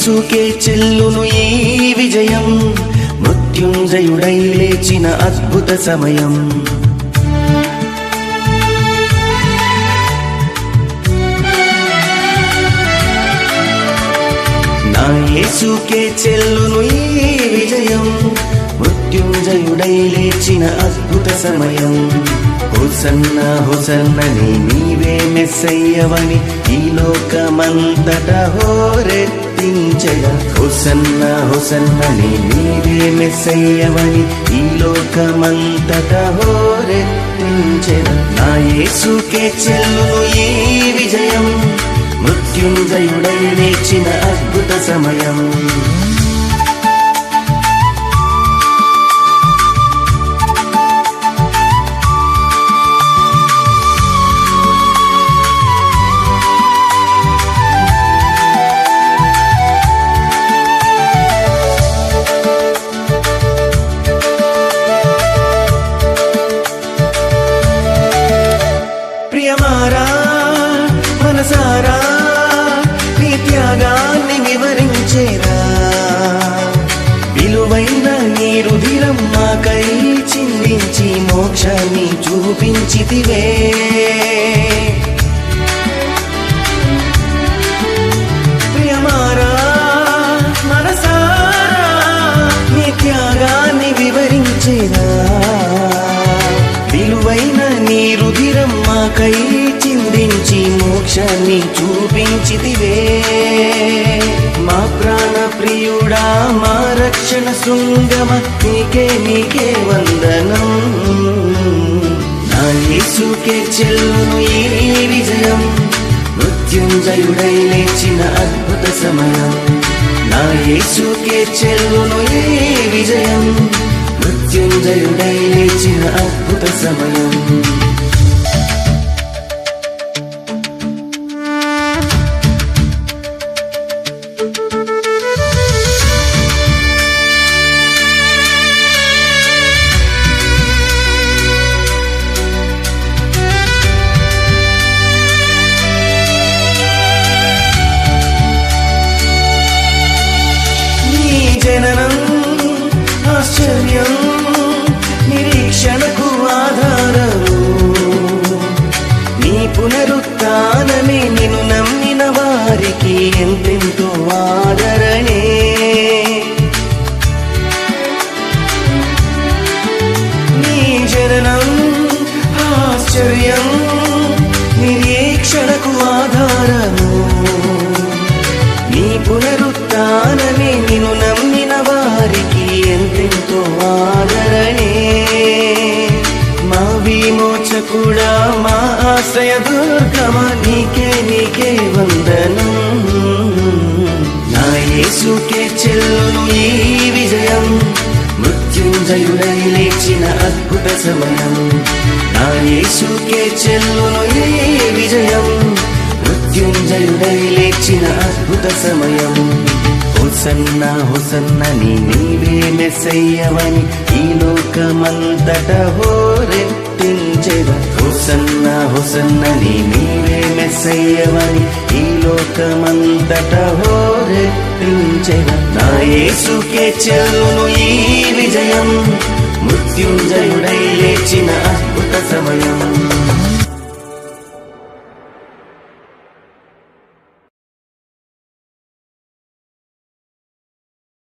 యేసుకే చెల్లును ఈ విజయం, మృత్యుంజయుడై లేచిన అద్భుత సమయం. నా యేసుకే చెల్లును ఈ విజయం, మృత్యుంజయుడై లేచిన అద్భుత సమయం. హోసన్నా హోసన్నని నీవే మెస్సయ్యవని ఈ లోకమంతటా హోరెత్తించెగా. హోసన్నా హోసన్నని నీవే మెస్సయ్యవని ఈ లోకమంతటా హోరెత్తించెగా. నా యేసుకే చెల్లును ఈ విజయం, మృత్యుంజయుడై లేచిన అద్భుత సమయం. ప్రియమారా మనసారా నీ త్యాగాన్ని వివరించేరా, విలువైన నీ రుధిరం మాకై చిందించి మోక్షాన్ని చూపించితివే. ప్రియమారా మనసారా నీ త్యాగాన్ని వివరించేరా, విలువైన నీ రుధిరం మాకై చిందించి మోక్షాన్ని చూపించితివే. మా ప్రాణ ప్రియుడా మా రక్షణ శృంగమ నీకే నీకే వందనం. నా యేసుకే చెల్లును ఈ విజయం, మృత్యుంజయుడై లేచిన అద్భుత సమయం. నా యేసుకే చెల్లును ఈ విజయం, మృత్యుంజయుడై లేచిన అద్భుత సమయం. జననం ఆశ్చర్యం నిరీక్షణకు ఆధారము, నీ పునరుత్థానమే నిన్ను నమ్మిన వారికి ఎంతెంతో ఆదరణే. నీ జననం ఆశ్చర్యం నిరీక్షణకు ఆధారము, నీ పునరుత్థానమే నిన్ను నమ్మిన వారికి ఎంతెంతో ఆదరణే. మా విమోచకుడా మా ఆశ్రయ దుర్గమా నీకే నీకే వందనం. నా యేసుకే చెల్లును ఈ విజయం, మృత్యుంజయుడై లేచిన అద్భుత సమయం. నా యేసుకే చెల్లును ఈ విజయం, మృత్యుంజయుడై లేచిన అద్భుత సమయం. హోసన్నా హోసన్నని నీవే మెస్సయ్యవని ఈ లోకమంతటా హోరెత్తించెగా. హోసన్నా హోసన్నని నీవే మెస్సయ్యవని ఈ లోకమంతటా హోరెత్తించెగా. నా యేసుకే చెల్లును ఈ విజయం, మృత్యుంజయుడై లేచిన